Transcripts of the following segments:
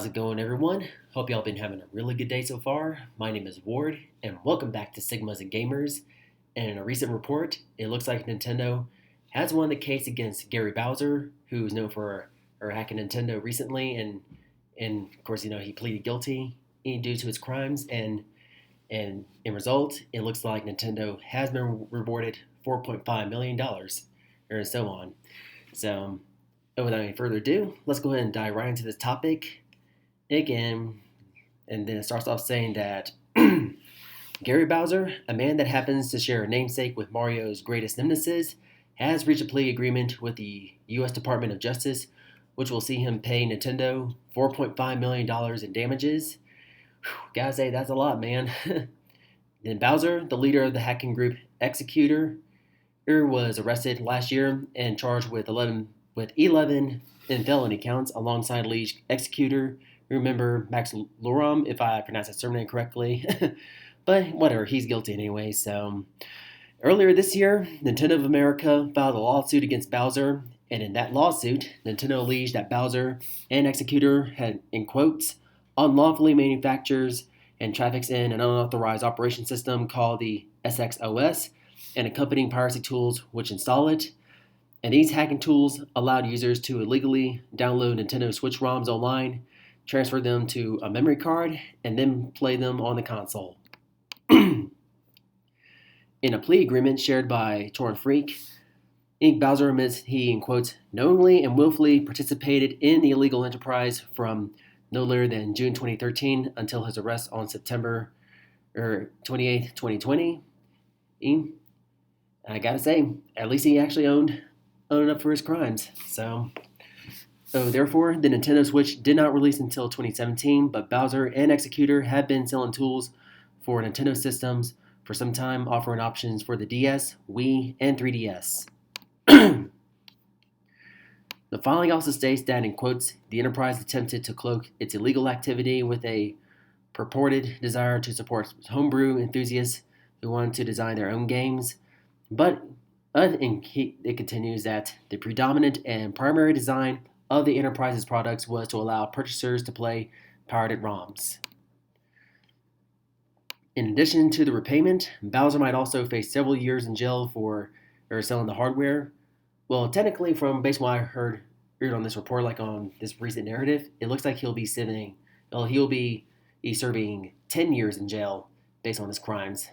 How's it going, everyone? Hope y'all been having a really good day so far. My name is Ward, and welcome back to Sigmas and Gamers. And in a recent report, it looks like Nintendo has won the case against Gary Bowser, who is known for hacking Nintendo recently, and of course, he pleaded guilty due to his crimes, and in result, it looks like Nintendo has been rewarded $4.5 million, or so on. So, without any further ado, let's go ahead and dive right into this topic again. And then it starts off saying that Gary Bowser, a man that happens to share a namesake with Mario's greatest nemesis, has reached a plea agreement with the U.S. Department of Justice, which will see him pay Nintendo $4.5 million in damages. Whew, gotta say, that's a lot, man. Then Bowser, the leader of the hacking group Team-Xecuter, was arrested last year and charged with 11 in felony counts alongside League Executor. Remember Max Loram, if I pronounced his surname correctly. But whatever, he's guilty anyway. So earlier this year, Nintendo of America filed a lawsuit against Bowser, and in that lawsuit, Nintendo alleged that Bowser and Executor had, in quotes, unlawfully manufactures and traffics in an unauthorized operation system called the SXOS and accompanying piracy tools which install it. And these hacking tools allowed users to illegally download Nintendo Switch ROMs online, transfer them to a memory card, and then play them on the console. In a plea agreement shared by Torn Freak, Bowser admits he, in quotes, knowingly and willfully participated in the illegal enterprise from no later than June 2013 until his arrest on September 28, 2020. I gotta say, at least he actually owned up for his crimes. So therefore, the Nintendo Switch did not release until 2017, but Bowser and Executor have been selling tools for Nintendo systems for some time, offering options for the DS, Wii, and 3DS. The filing also states that, in quotes, the enterprise attempted to cloak its illegal activity with a purported desire to support homebrew enthusiasts who wanted to design their own games, but it continues that the predominant and primary design of the enterprise's products was to allow purchasers to play pirated ROMs. In addition to the repayment, Bowser might also face several years in jail for selling the hardware. Well, technically, from based on what I heard on this report, like on this recent narrative, it looks like he'll be serving 10 years in jail based on his crimes.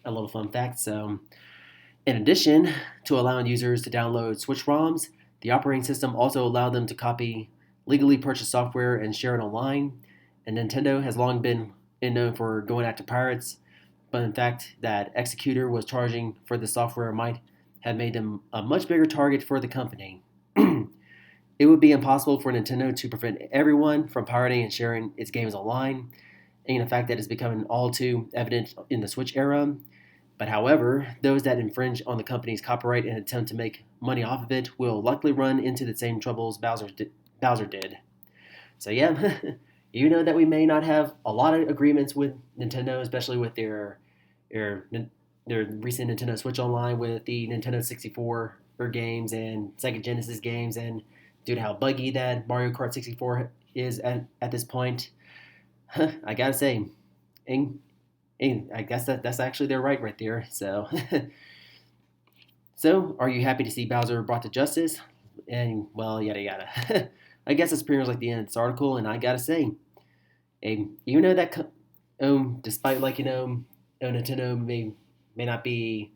A little fun fact. So, in addition to allowing users to download Switch ROMs, the operating system also allowed them to copy legally purchased software and share it online. And Nintendo has long been known for going after pirates, but in fact, that Executor was charging for the software might have made them a much bigger target for the company. It would be impossible for Nintendo to prevent everyone from pirating and sharing its games online, and the fact that it's becoming all too evident in the Switch era. But however, those that infringe on the company's copyright and attempt to make money off of it will likely run into the same troubles Bowser did. So yeah, that we may not have a lot of agreements with Nintendo, especially with their recent Nintendo Switch Online with the Nintendo 64 games and Sega Genesis games, and due to how buggy that Mario Kart 64 is at this point, I gotta say, and I guess that's actually their right there. So, so are you happy to see Bowser brought to justice? And well, yada yada. I guess that's pretty much like the end of this article. And I gotta say, even though that, despite Nintendo may not be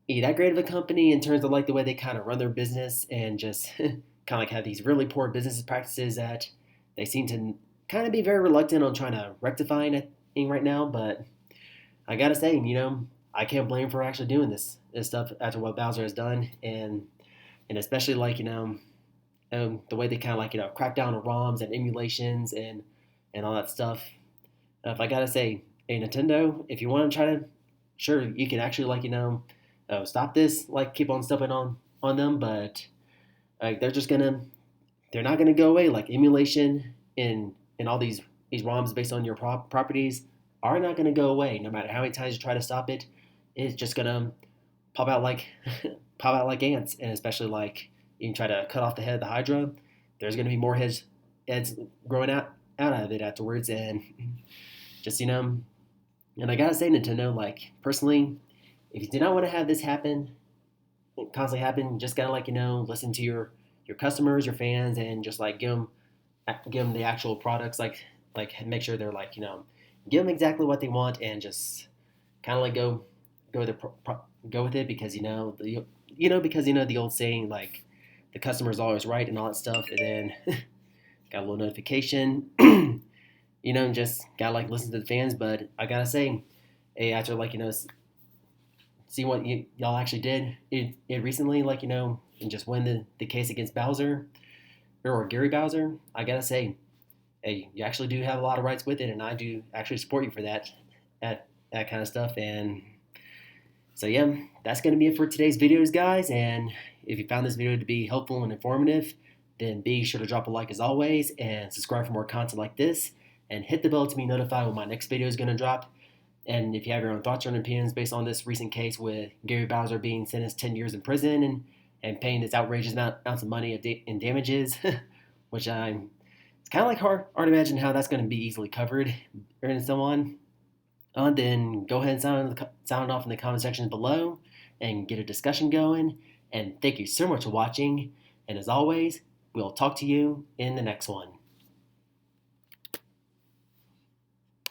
that great of a company in terms of like the way they kind of run their business and just kind of like have these really poor business practices that they seem to kind of be very reluctant on trying to rectify right now, but I gotta say, I can't blame for actually doing this stuff after what Bowser has done, and especially the way they kind of crack down on ROMs and emulations and all that stuff. If I gotta say, hey Nintendo, if you want to try to, sure you can actually stop this, keep on stepping on them, but they're not gonna go away. Like emulation and all these ROMs based on your properties are not going to go away. No matter how many times you try to stop it, it's just going to pop out like ants. And especially you can try to cut off the head of the Hydra, there's going to be more heads growing out out of it afterwards, and just and I gotta say, Nintendo, like personally, if you do not want to have this happen, constantly happen, just gotta listen to your customers, your fans, and just like give them the actual products, like make sure they're give them exactly what they want, and just kind of like go with go with it, because because the old saying, like the customer's always right and all that stuff, and then got a little notification, and just gotta like listen to the fans. But I gotta say, hey, after see what y'all actually did it recently, and just win the case against Bowser or Gary Bowser, I gotta say, hey, you actually do have a lot of rights with it, and I do actually support you for that kind of stuff. And so yeah, that's gonna be it for today's videos, guys. And if you found this video to be helpful and informative, then be sure to drop a like as always, and subscribe for more content like this, and hit the bell to be notified when my next video is gonna drop. And if you have your own thoughts or opinions based on this recent case with Gary Bowser being sentenced 10 years in prison and paying this outrageous amounts of money in damages, which it's kind of like hard to imagine how that's going to be easily covered and so on. Then go ahead and sound off in the comment sections below and get a discussion going. And thank you so much for watching. And as always, we'll talk to you in the next one.